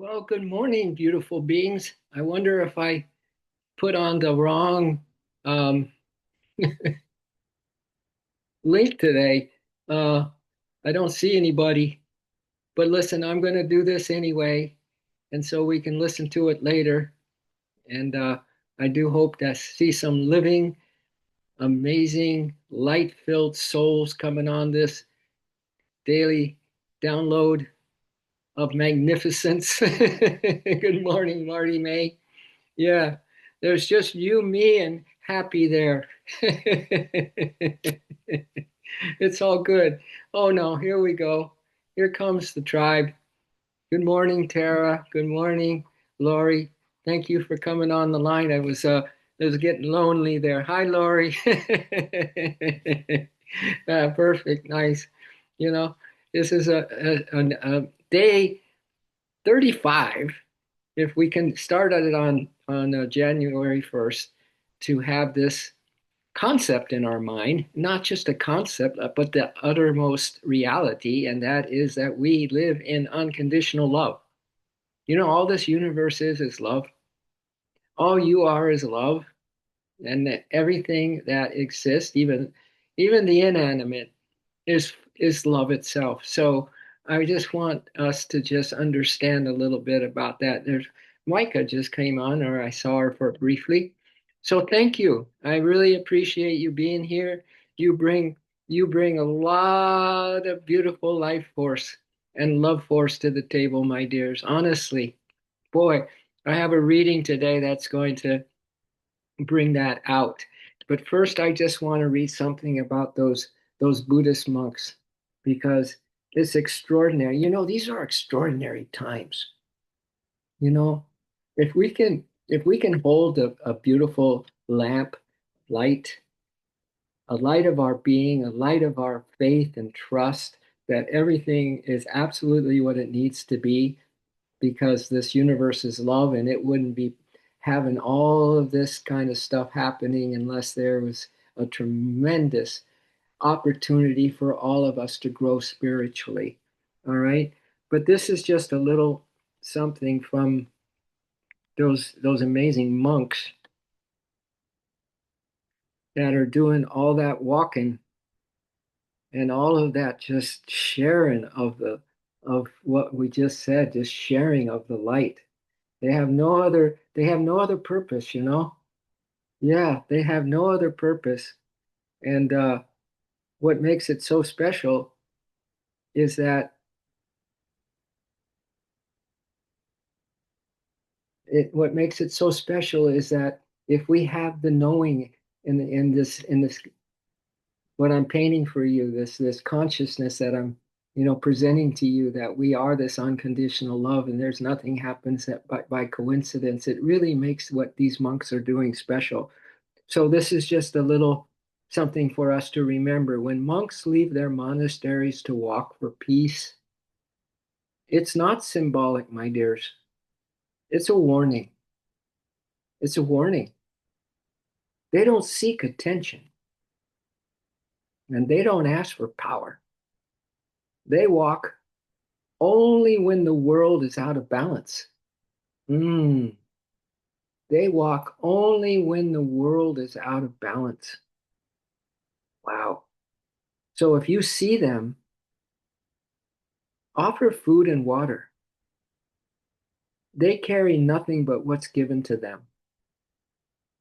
Well, good morning, beautiful beings. I wonder if I put on the wrong um, link today. Uh, I don't see anybody, but listen, I'm going to do this anyway, and so we can listen to it later. And I do hope to see some living, amazing, light-filled souls coming on this daily download of magnificence. Good morning, Marty May. Yeah, there's just you, me, and happy there. It's all good. Oh no, here we go. Here comes the tribe. Good morning, Tara. Good morning, Lori. Thank you for coming on the line. I was getting lonely there. Hi, Lori. Perfect, nice. You know, this is a day 35, if we can start at it on January 1st, to have this concept in our mind, not just a concept, but the uttermost reality, and that is that we live in unconditional love. All this universe is love. All you are is love, and that everything that exists, even the inanimate, is love itself. So I just want us to just understand a little bit about that. There's Micah just came on, or I saw her for briefly. So thank you. I really appreciate you being here. You bring you bring a lot of beautiful life force and love force to the table, my dears. Honestly, boy, I have a reading today that's going to bring that out. But first, I just want to read something about those Buddhist monks because it's extraordinary. These are extraordinary times. You know, if we can hold a beautiful lamp, light, a light of our being, a light of our faith and trust that everything is absolutely what it needs to be, because this universe is love and it wouldn't be having all of this kind of stuff happening unless there was a tremendous opportunity for all of us to grow spiritually. All right. But this is just a little something from those amazing monks that are doing all that walking and all of that just sharing of what we just said, just sharing of the light. They have no other purpose. Yeah, they have no other purpose. And what makes it so special is that what makes it so special is that if we have the knowing in this what I'm painting for you, this consciousness that I'm presenting to you, that we are this unconditional love and there's nothing happens that by coincidence, it really makes what these monks are doing special. So this is just a little something for us to remember. When monks leave their monasteries to walk for peace, it's not symbolic, my dears. It's a warning. It's a warning. They don't seek attention and they don't ask for power. They walk only when the world is out of balance. Mm. They walk only when the world is out of balance. Wow. So if you see them, offer food and water. They carry nothing but what's given to them.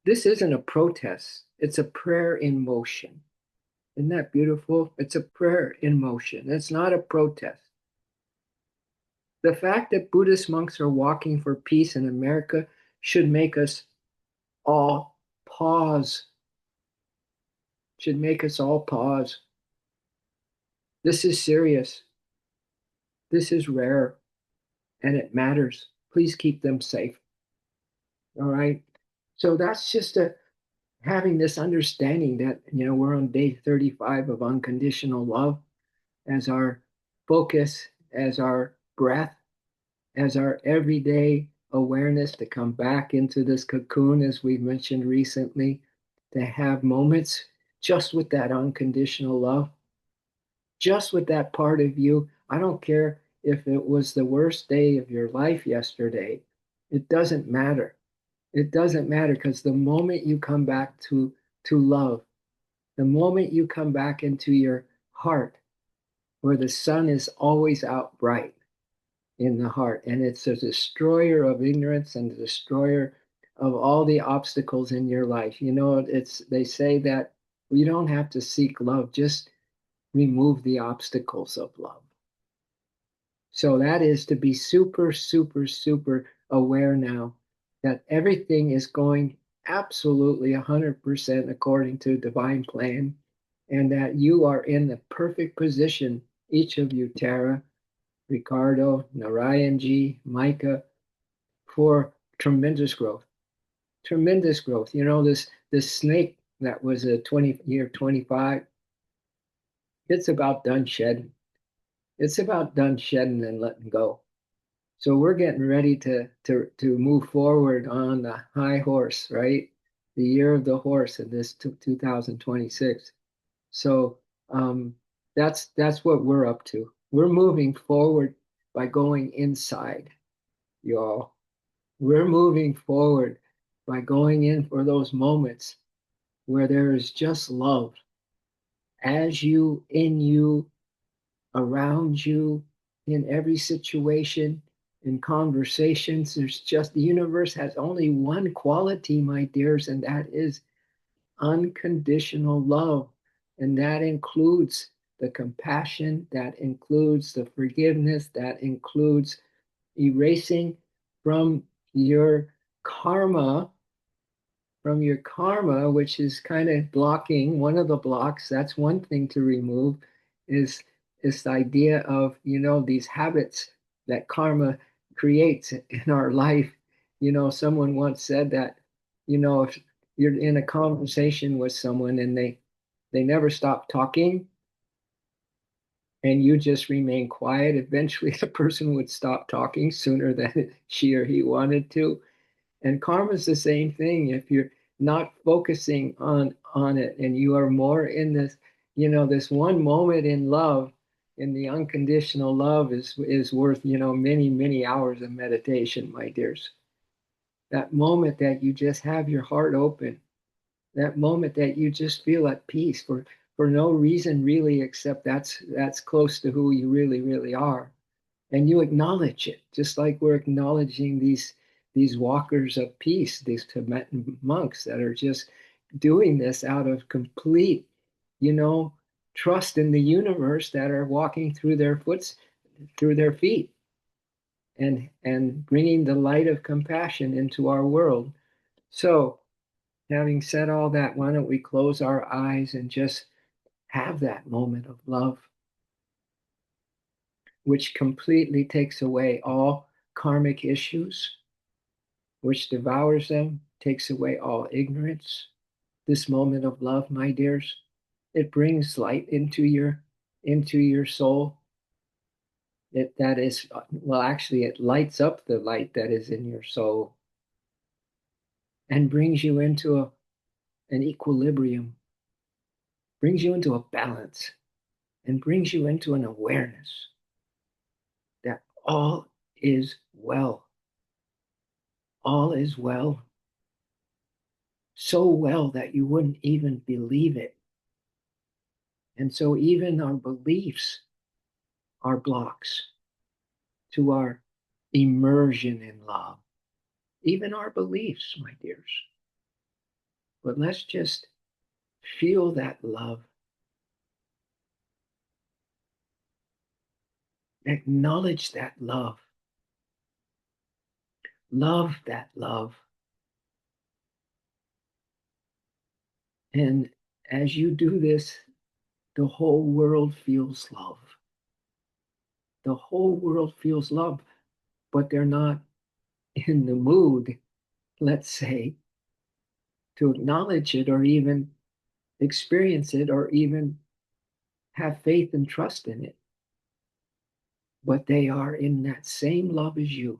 This isn't a protest, it's a prayer in motion. Isn't that beautiful? It's a prayer in motion. It's not a protest. The fact that Buddhist monks are walking for peace in America should make us all pause, should make us all pause. This is serious. This is rare and it matters. Please keep them safe. All right. So that's just having this understanding that, we're on day 35 of unconditional love as our focus, as our breath, as our everyday awareness to come back into this cocoon, as we mentioned recently, to have moments just with that unconditional love, just with that part of you. I don't care if it was the worst day of your life yesterday, it doesn't matter. It doesn't matter because the moment you come back to love, the moment you come back into your heart, where the sun is always out bright in the heart, and it's a destroyer of ignorance and a destroyer of all the obstacles in your life. You know, it's they say that we don't have to seek love, just remove the obstacles of love. So that is to be super, super, super aware now that everything is going absolutely 100% according to divine plan, and that you are in the perfect position, each of you, Tara, Ricardo, Narayanji, Micah, for tremendous growth. Tremendous growth. You know, this snake that was a 20 year 25, it's about done shedding. It's about done shedding and letting go. So we're getting ready to move forward on the high horse, right? The year of the horse in this 2026. So that's what we're up to. We're moving forward by going inside, y'all. We're moving forward by going in for those moments where there is just love as you, in you, around you, in every situation, in conversations. There's just the universe has only one quality, my dears, and that is unconditional love. And that includes the compassion, that includes the forgiveness, that includes erasing from your karma, which is kind of blocking one of the blocks. That's one thing to remove, is this idea of, these habits that karma creates in our life. Someone once said that, if you're in a conversation with someone and they never stop talking and you just remain quiet, eventually the person would stop talking sooner than she or he wanted to. And karma is the same thing. If you're not focusing on it and you are more in this, this one moment in love, in the unconditional love is worth, many, many hours of meditation, my dears. That moment that you just have your heart open, that moment that you just feel at peace for no reason really, except that's close to who you really, really are. And you acknowledge it, just like we're acknowledging these walkers of peace, these Tibetan monks that are just doing this out of complete, you know, trust in the universe, that are walking through their feet, and bringing the light of compassion into our world. So, having said all that, why don't we close our eyes and just have that moment of love, which completely takes away all karmic issues, which devours them, takes away all ignorance. This moment of love, my dears, it brings light into your soul. That is, well, actually, it lights up the light that is in your soul and brings you into an equilibrium, brings you into a balance, and brings you into an awareness that all is well. All is well. So well that you wouldn't even believe it. And so even our beliefs are blocks to our immersion in love. Even our beliefs, my dears. But let's just feel that love. Acknowledge that love. Love that love. And as you do this, the whole world feels love. The whole world feels love, but they're not in the mood, let's say, to acknowledge it or even experience it or even have faith and trust in it. But they are in that same love as you,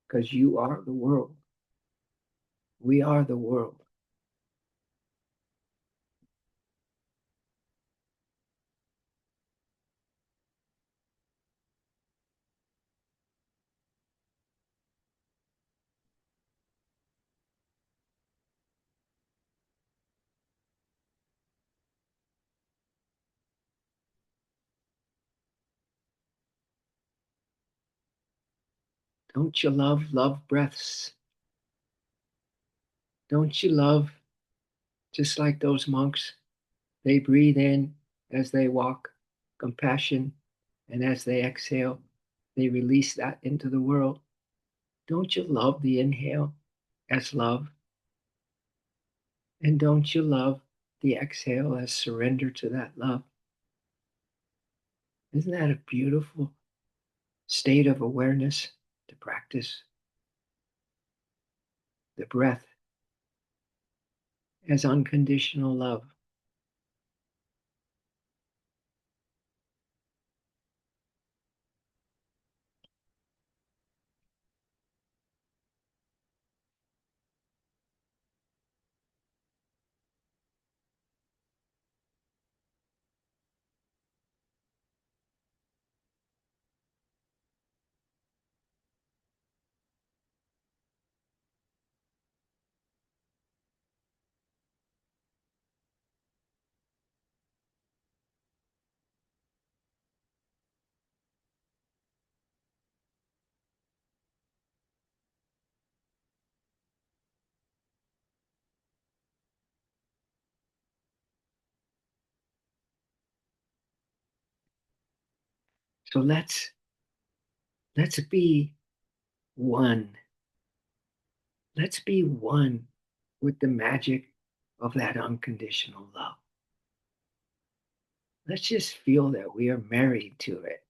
because you are the world. We are the world. Don't you love love breaths? Don't you love, just like those monks, they breathe in as they walk, compassion, and as they exhale, they release that into the world. Don't you love the inhale as love? And don't you love the exhale as surrender to that love? Isn't that a beautiful state of awareness to practice? The breath as unconditional love. So let's be one. Let's be one with the magic of that unconditional love. Let's just feel that we are married to it,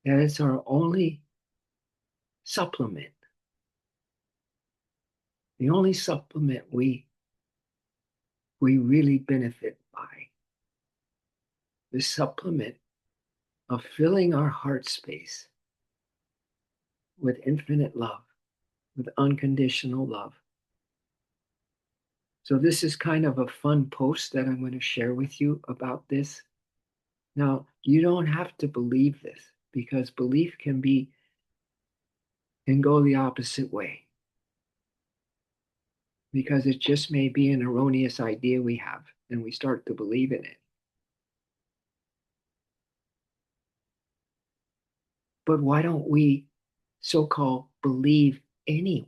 that it's our only supplement, the only supplement we really benefit by, the supplement of filling our heart space with infinite love, with unconditional love. So, this is kind of a fun post that I'm going to share with you about this. Now, you don't have to believe this because belief can go the opposite way because it just may be an erroneous idea we have and we start to believe in it. But why don't we so called believe anyway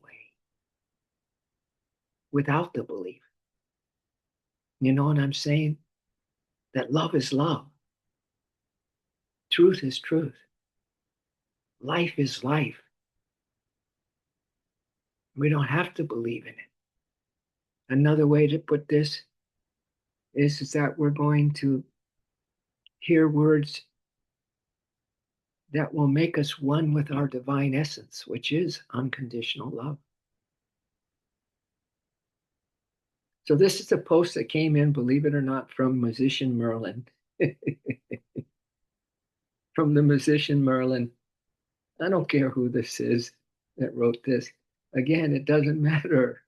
without the belief? You know what I'm saying? That love is love, truth is truth, life is life. We don't have to believe in it. Another way to put this is that we're going to hear words that will make us one with our divine essence, which is unconditional love. So this is a post that came in, believe it or not, from Magician Merlin. From the Magician Merlin. I don't care who this is that wrote this. Again, it doesn't matter.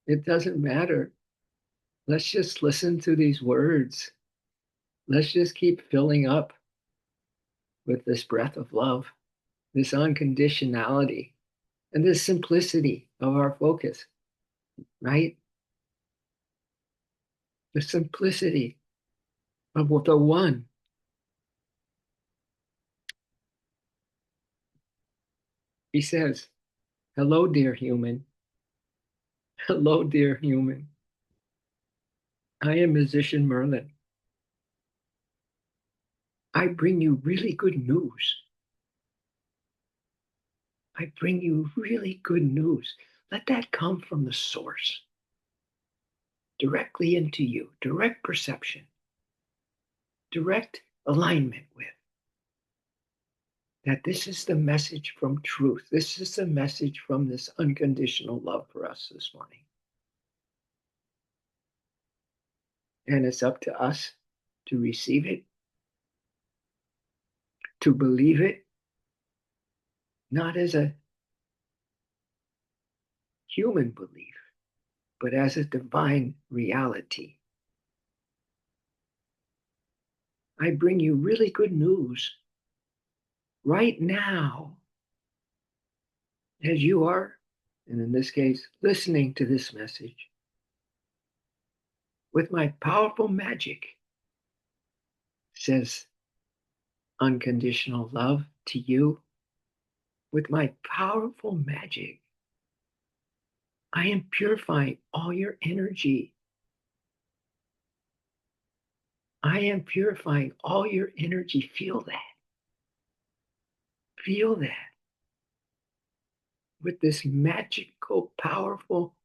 It doesn't matter. Let's just listen to these words. Let's just keep filling up with this breath of love, this unconditionality, and this simplicity of our focus, right? The simplicity of the one. He says, hello, dear human. Hello, dear human. I am Musician Merlin. I bring you really good news. I bring you really good news. Let that come from the source, directly into you, direct perception, direct alignment with. That this is the message from truth. This is the message from this unconditional love for us this morning. And it's up to us to receive it, to believe it, not as a human belief, but as a divine reality. I bring you really good news right now as you are, and in this case, listening to this message with my powerful magic, says unconditional love to you. With my powerful magic, I am purifying all your energy. I am purifying all your energy. Feel that. Feel that. With this magical, powerful,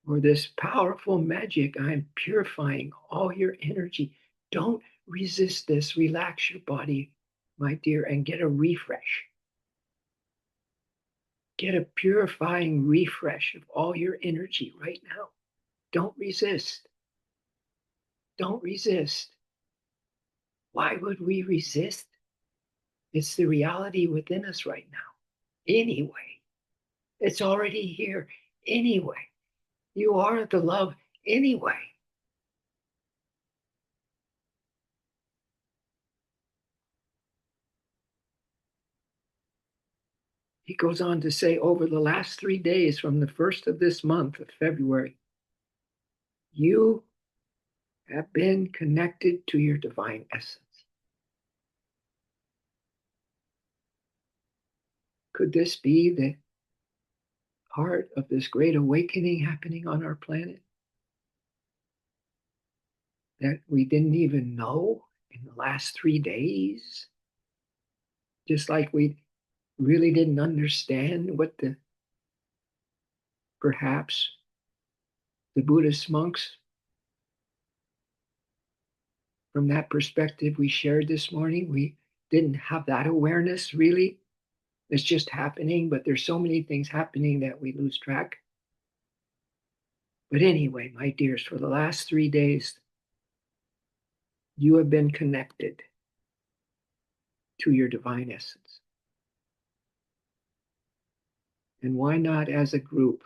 or this powerful magic, I'm purifying all your energy. Don't resist this. Relax your body, my dear, and get a refresh. Get a purifying refresh of all your energy right now. Don't resist. Don't resist. Why would we resist? It's the reality within us right now. Anyway, it's already here. Anyway, you are the love anyway. He goes on to say, over the last 3 days from the first of this month of February, you have been connected to your divine essence. Could this be the part of this great awakening happening on our planet that we didn't even know in the last 3 days? Just like we really didn't understand what the perhaps the Buddhist monks, from that perspective we shared this morning, we didn't have that awareness really. It's just happening, but there's so many things happening that we lose track. But anyway, my dears, for the last 3 days, you have been connected to your divine essence. And why not as a group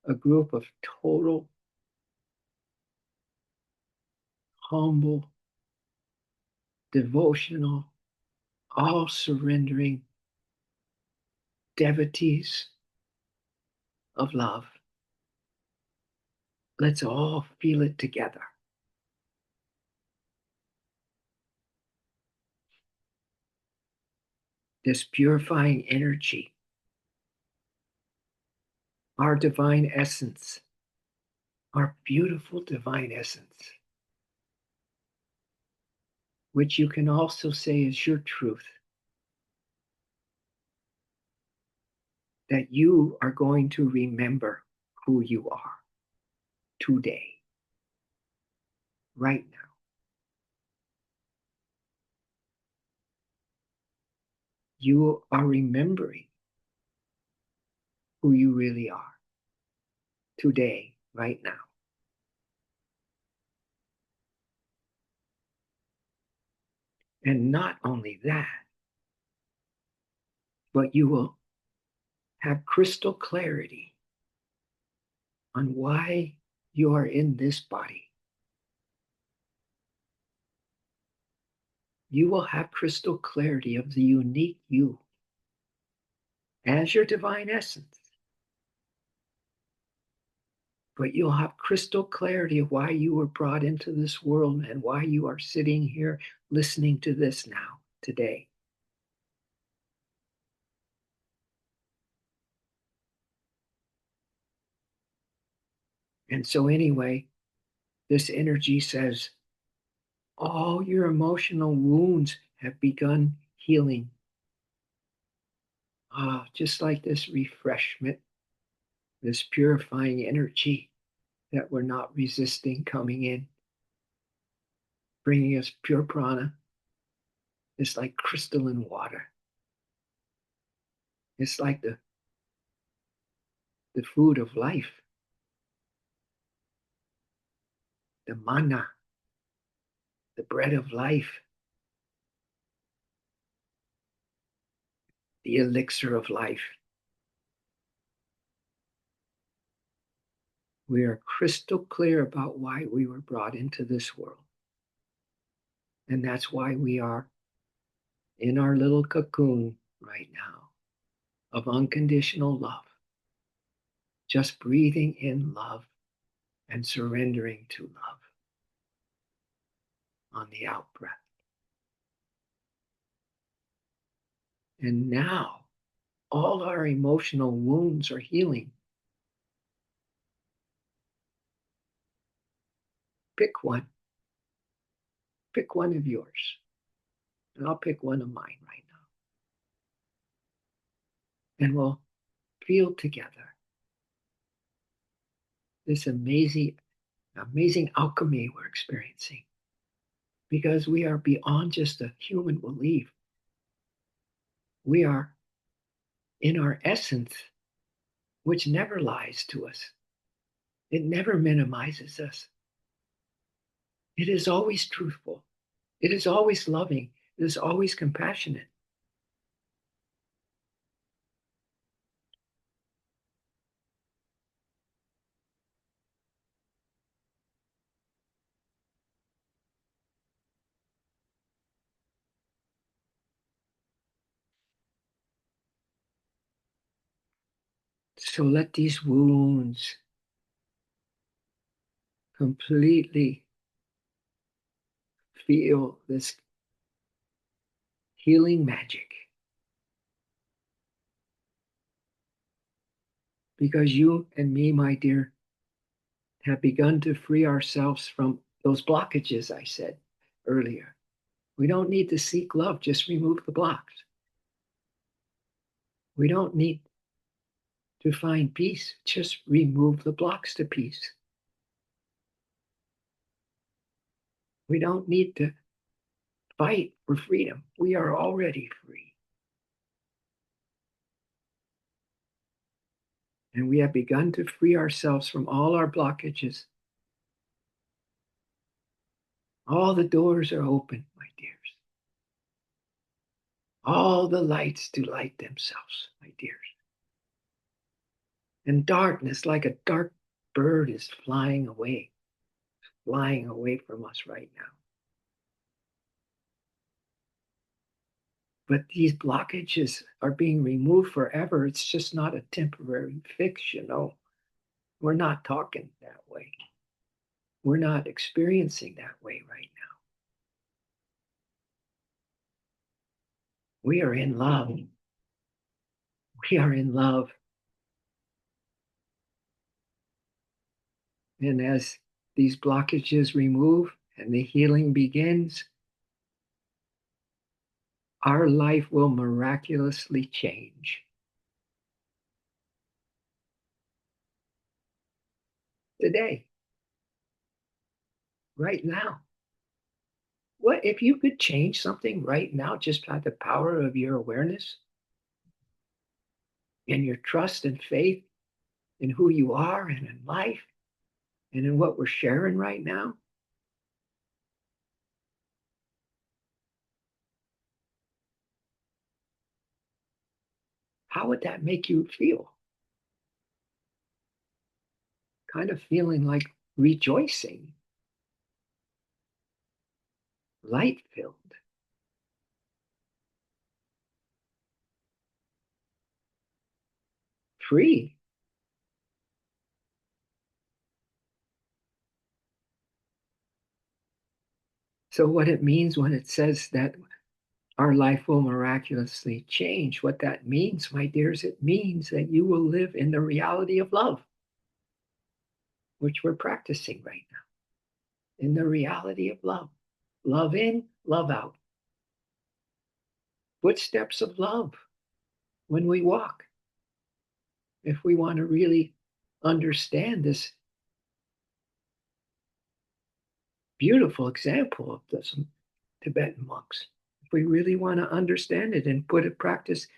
of total, humble, devotional, all surrendering devotees of love. Let's all feel it together. This purifying energy, our divine essence, our beautiful divine essence, which you can also say is your truth, that you are going to remember who you are today, right now. You are remembering who you really are today, right now. And not only that, but you will have crystal clarity on why you are in this body. You will have crystal clarity of the unique you as your divine essence. But you'll have crystal clarity of why you were brought into this world and why you are sitting here listening to this now, today. And so, anyway, this energy says all your emotional wounds have begun healing. Just like this refreshment, this purifying energy that we're not resisting coming in, bringing us pure prana. It's like crystalline water. It's like the food of life, the manna, the bread of life, the elixir of life. We are crystal clear about why we were brought into this world. And that's why we are in our little cocoon right now of unconditional love, just breathing in love and surrendering to love on the out breath. And now all our emotional wounds are healing. Pick one. Pick one of yours. And I'll pick one of mine right now. And we'll feel together this amazing alchemy we're experiencing because we are beyond just a human belief. We are in our essence, which never lies to us. It never minimizes us. It is always truthful. It is always loving. It is always compassionate. So let these wounds completely feel this healing magic because you and me, my dear, have begun to free ourselves from those blockages I said earlier. We don't need to seek love, just remove the blocks. We don't need to find peace, just remove the blocks to peace. We don't need to fight for freedom. We are already free. And we have begun to free ourselves from all our blockages. All the doors are open, my dears. All the lights do light themselves, my dears. And darkness, like a dark bird, is flying away from us right now. But these blockages are being removed forever. It's just not a temporary fix, you know. We're not talking that way. We're not experiencing that way right now. We are in love. We are in love. And as these blockages remove and the healing begins, our life will miraculously change. Today, right now. What if you could change something right now just by the power of your awareness and your trust and faith in who you are and in life and in what we're sharing right now? How would that make you feel? Kind of feeling like rejoicing, light filled, free. So, what it means when it says that our life will miraculously change, what that means, my dears, it means that you will live in the reality of love, which we're practicing right now, in the reality of love. Love in, love out. Footsteps of love when we walk. If we want to really understand this beautiful example of this Tibetan monks, if we really want to understand it and put a practice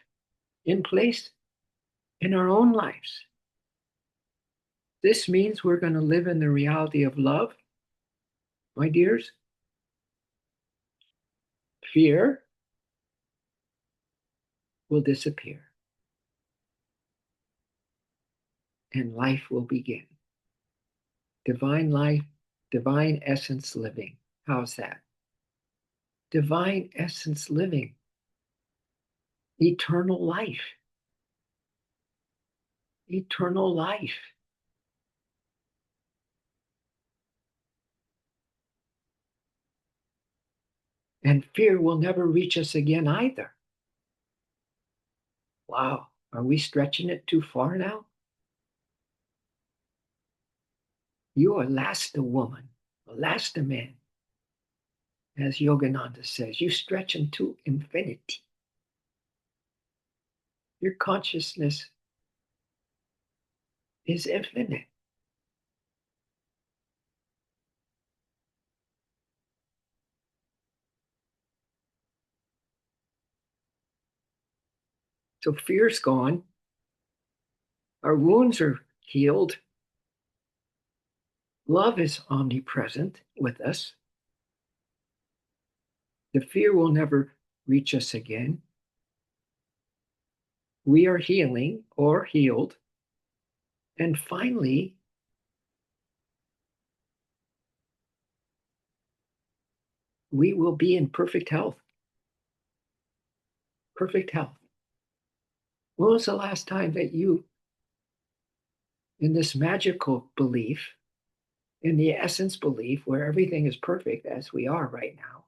in place in our own lives, this means we're going to live in the reality of love, my dears. Fear will disappear and life will begin. Divine life, divine essence living. How's that? Divine essence living, eternal life, eternal life. And fear will never reach us again either. Wow. Are we stretching it too far now? You are last a woman, last a man, as Yogananda says. You stretch into infinity. Your consciousness is infinite. So fear's gone. Our wounds are healed. Love is omnipresent with us. The fear will never reach us again. We are healing or healed. And finally, we will be in perfect health. Perfect health. When was the last time that you, in this magical belief, in the essence belief where everything is perfect as we are right now,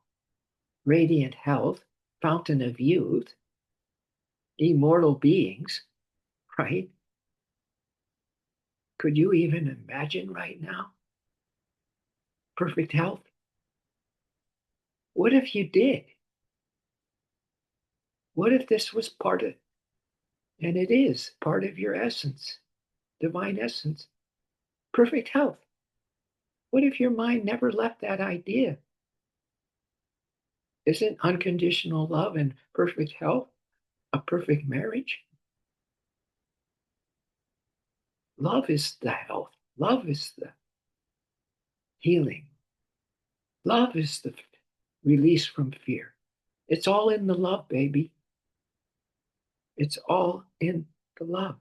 radiant health, fountain of youth, immortal beings, right? Could you even imagine right now perfect health? What if you did? What if this was part of, and it is part of your essence, divine essence, perfect health? What if your mind never left that idea? Isn't unconditional love and perfect health a perfect marriage? Love is the health. Love is the healing. Love is the release from fear. It's all in the love, baby. It's all in the love.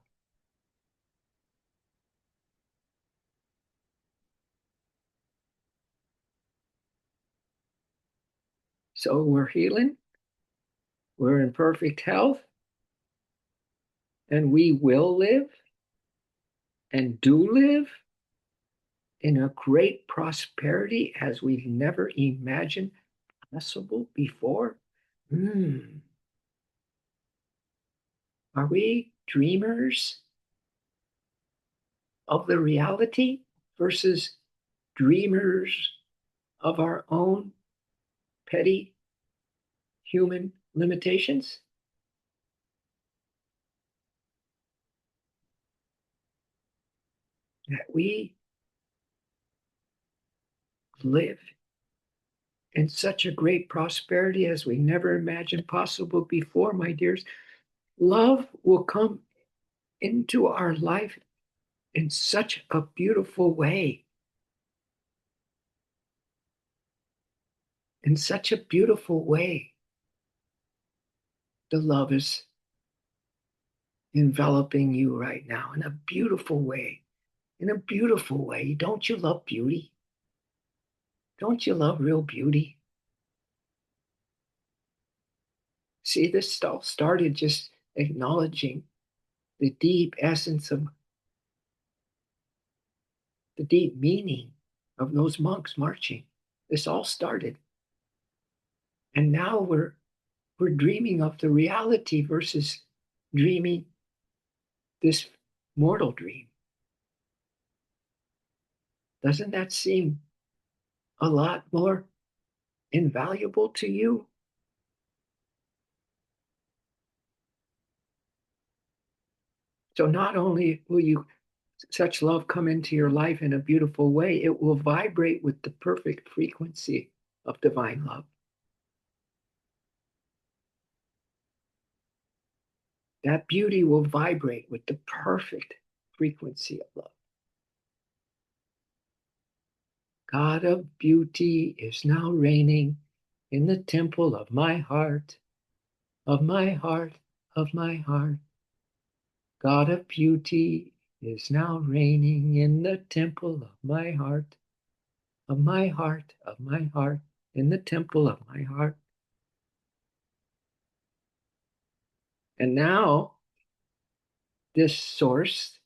So we're healing, we're in perfect health, and we will live and do live in a great prosperity as we've never imagined possible before. Hmm. Are we dreamers of the reality versus dreamers of our own petty human limitations? That we live in such a great prosperity as we never imagined possible before, my dears. Love will come into our life in such a beautiful way. In such a beautiful way. The love is enveloping you right now in a beautiful way. In a beautiful way. Don't you love beauty? Don't you love real beauty? See, this all started just acknowledging the deep essence of the deep meaning of those monks marching. This all started. And now we're dreaming of the reality versus dreaming this mortal dream. Doesn't that seem a lot more invaluable to you? So not only will you such love come into your life in a beautiful way, it will vibrate with the perfect frequency of divine love. That beauty will vibrate with the perfect frequency of love. God of beauty is now reigning in the temple of my heart, of my heart, of my heart. God of beauty is now reigning in the temple of my heart, of my heart, of my heart, in the temple of my heart. And now, this source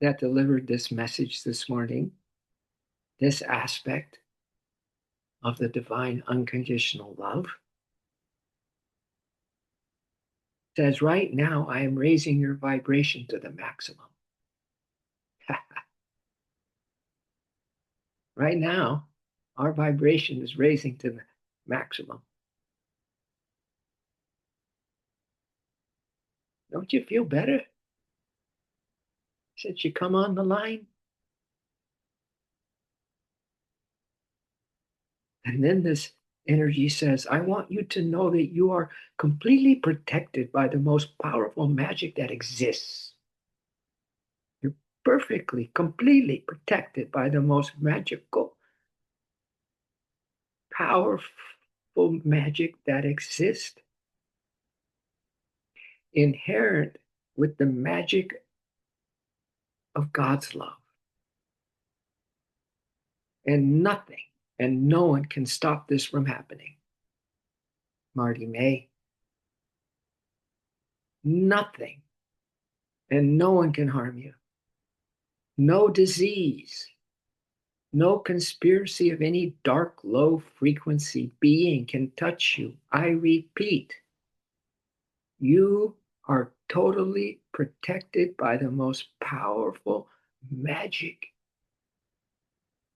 that delivered this message this morning, this aspect of the divine unconditional love, says, right now, I am raising your vibration to the maximum. Right now, our vibration is raising to the maximum. Don't you feel better since you come on the line? And then this energy says, I want you to know that you are completely protected by the most powerful magic that exists. You're perfectly, completely protected by the most magical, powerful magic that exists, inherent with the magic of God's love. And nothing and no one can stop this from happening. Marty May, nothing and no one can harm you. No disease, no conspiracy of any dark, low frequency being can touch you. I repeat, you are totally protected by the most powerful magic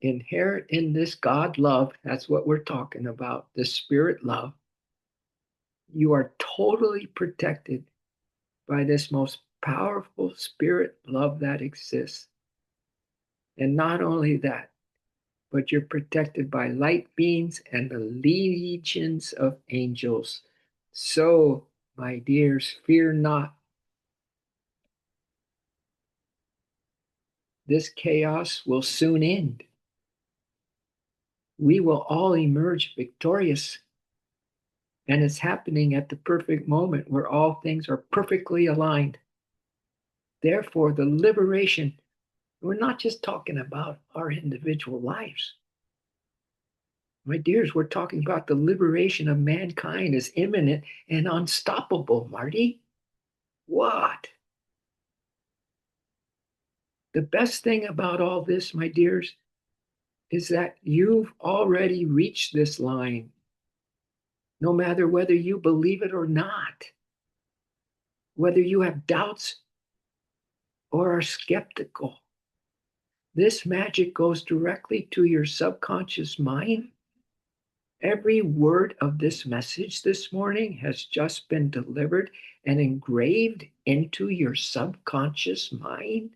inherent in this God love. That's what we're talking about, the spirit love. You are totally protected by this most powerful spirit love that exists. And not only that, but you're protected by light beings and the legions of angels. So, my dears, fear not. This chaos will soon end. We will all emerge victorious. And it's happening at the perfect moment where all things are perfectly aligned. Therefore, the liberation, we're not just talking about our individual lives. My dears, we're talking about the liberation of mankind is imminent and unstoppable, Marty. What? The best thing about all this, my dears, is that you've already reached this line, no matter whether you believe it or not, whether you have doubts or are skeptical. This magic goes directly to your subconscious mind. Every word of this message this morning has just been delivered and engraved into your subconscious mind.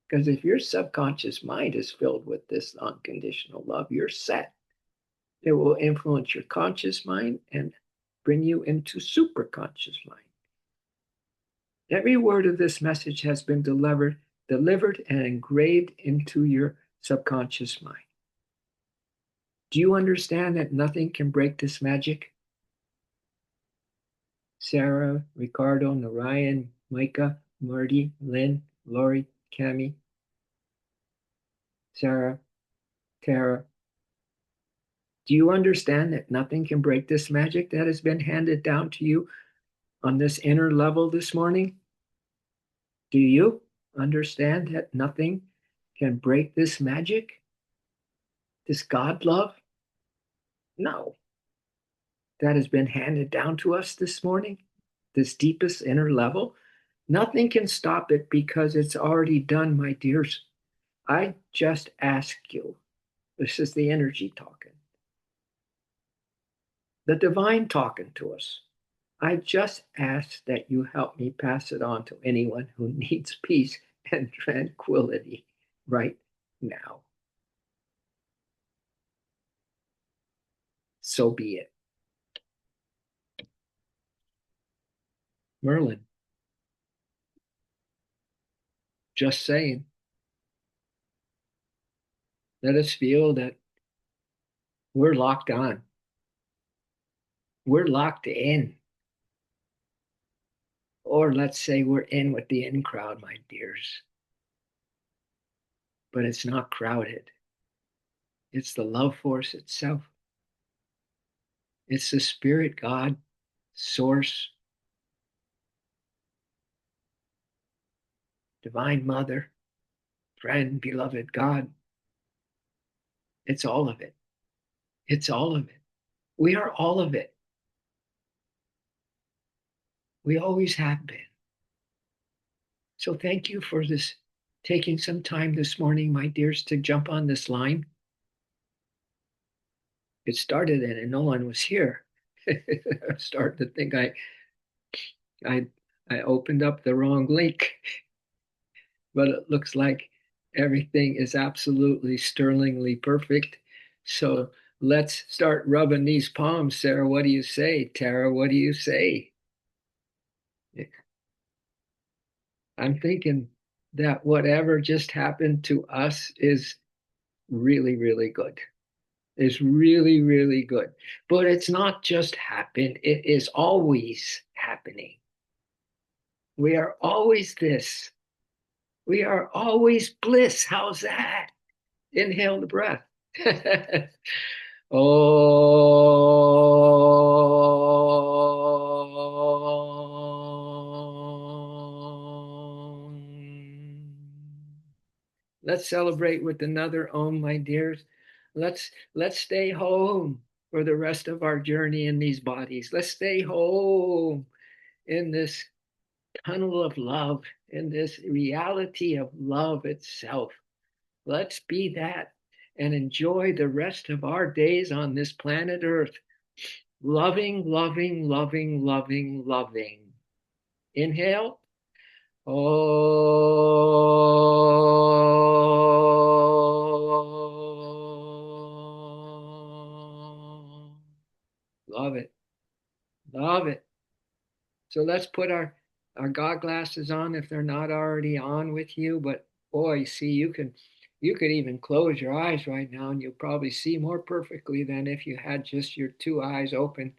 Because if your subconscious mind is filled with this unconditional love, you're set. It will influence your conscious mind and bring you into superconscious mind. Every word of this message has been delivered and engraved into your subconscious mind. Do you understand that nothing can break this magic? Sarah, Ricardo, Narayan, Micah, Marty, Lynn, Lori, Cami, Sarah, Tara. Do you understand that nothing can break this magic that has been handed down to you on this inner level this morning? Do you understand that nothing can break this magic? This God love? No. That has been handed down to us this morning, this deepest inner level. Nothing can stop it because it's already done, my dears. I just ask you, this is the energy talking, the divine talking to us. I just ask that you help me pass it on to anyone who needs peace and tranquility right now. So be it. Merlin, just saying, let us feel that we're locked on. We're locked in. Or let's say we're in with the in crowd, my dears. But it's not crowded. It's the love force itself. It's the spirit, God, source, divine mother, friend, beloved God. It's all of it. It's all of it. We are all of it. We always have been. So thank you for this, taking some time this morning, my dears, to jump on this line. It started and no one was here. I'm starting to think I I opened up the wrong link, but it looks like everything is absolutely sterlingly perfect. So let's start rubbing these palms, Sarah. What do you say? Tara, what do you say? I'm thinking that whatever just happened to us is really, really good. Is really, really good. But it's not just happened, it is always happening. We are always this. We are always bliss. How's that? Inhale the breath. Oh. Let's celebrate with another Om, my dears. Let's stay home for the rest of our journey in these bodies. Let's stay home in this tunnel of love, in this reality of love itself. Let's be that and enjoy the rest of our days on this planet Earth. Loving, loving, loving, loving, loving. Inhale. Oh, love it. Love it. So let's put our God glasses on if they're not already on with you. But boy, see, you could even close your eyes right now and you'll probably see more perfectly than if you had just your two eyes open.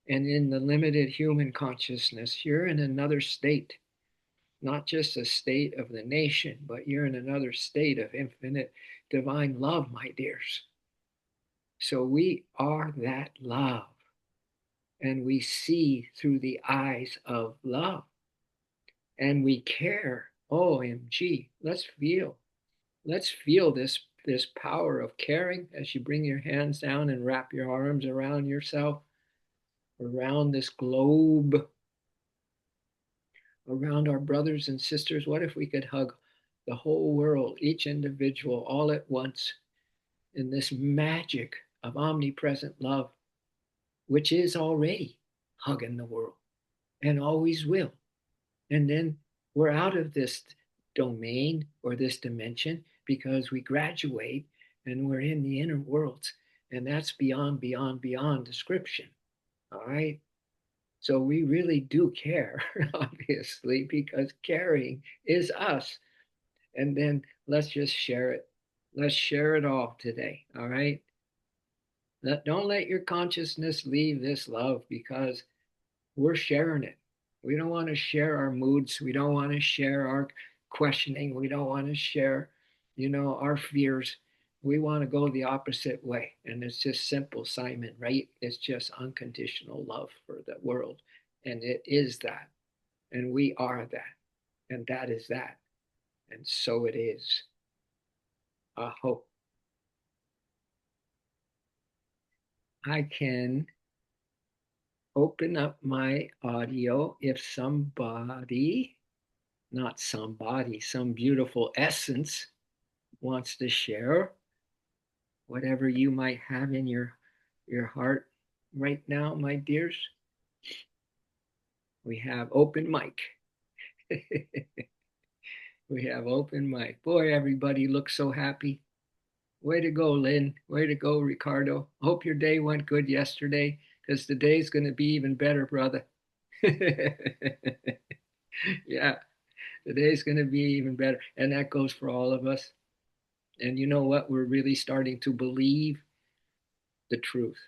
And in the limited human consciousness, you're in another state, not just a state of the nation, but you're in another state of infinite divine love, my dears. So we are that love, and we see through the eyes of love, and we care. OMG, let's feel. Let's feel this power of caring as you bring your hands down and wrap your arms around yourself, around this globe, around our brothers and sisters. What if we could hug the whole world, each individual, all at once, in this magic of omnipresent love, which is already hugging the world and always will. And then we're out of this domain or this dimension because we graduate and we're in the inner worlds. And that's beyond, beyond, beyond description. All right. So we really do care, obviously, because caring is us. And then let's just share it. Let's share it all today. All right. Don't let your consciousness leave this love because we're sharing it. We don't want to share our moods. We don't want to share our questioning. We don't want to share, our fears. We want to go the opposite way. And it's just simple, Simon, right? It's just unconditional love for the world. And it is that. And we are that. And that is that. And so it is. I hope I can open up my audio if somebody, not somebody, some beautiful essence wants to share whatever you might have in your heart right now, my dears. We have open mic. We have open mic. Boy, everybody looks so happy. Way to go, Lynn. Way to go, Ricardo. Hope your day went good yesterday because the day's going to be even better, brother. Yeah, the day's going to be even better. And that goes for all of us. And you know what? We're really starting to believe the truth.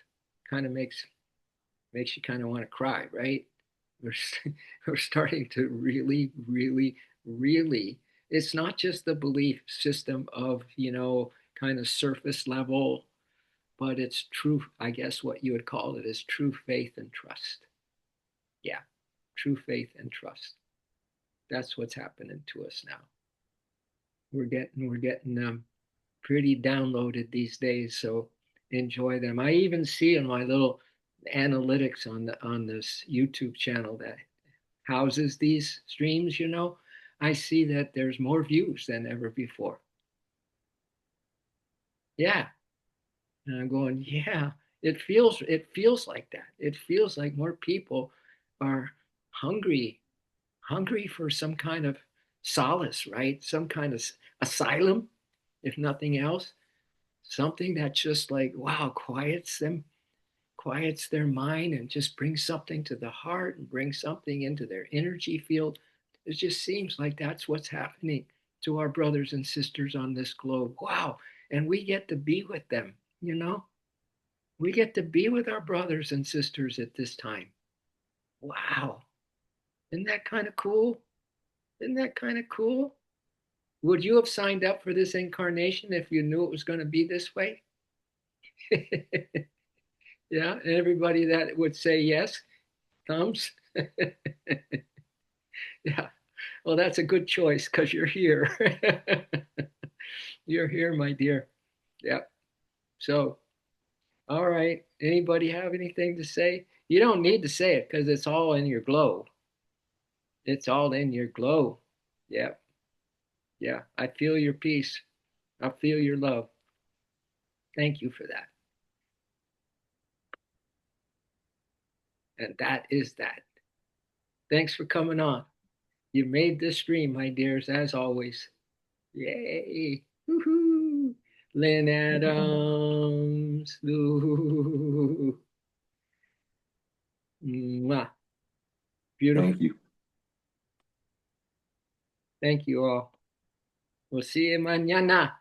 Kind of makes you kind of want to cry, right? We're we're starting to really, really, really. It's not just the belief system of kind of surface level, but it's true. I guess what you would call it is true faith and trust. Yeah, true faith and trust. That's what's happening to us now. We're getting pretty downloaded these days, so enjoy them. I even see in my little analytics on this YouTube channel that houses these streams, I see that there's more views than ever before. Yeah. And I'm going, yeah, it feels like that. It feels like more people are hungry, hungry for some kind of solace, right? Some kind of asylum, if nothing else. Something that just like, wow, quiets their mind and just brings something to the heart and brings something into their energy field. It just seems like that's what's happening to our brothers and sisters on this globe. Wow. And we get to be with them, you know? We get to be with our brothers and sisters at this time. Wow. Isn't that kind of cool? Isn't that kind of cool? Would you have signed up for this incarnation if you knew it was going to be this way? Yeah. And everybody that would say yes, thumbs. Yeah. Well, that's a good choice because you're here. You're here, my dear. Yeah. So, all right. Anybody have anything to say? You don't need to say it because it's all in your glow. It's all in your glow. Yeah. Yeah. I feel your peace. I feel your love. Thank you for that. And that is that. Thanks for coming on. You made this stream, my dears, as always. Yay. Woohoo. Lynn Adams. Ooh. Mwah. Beautiful. Thank you. Thank you all. We'll see you mañana.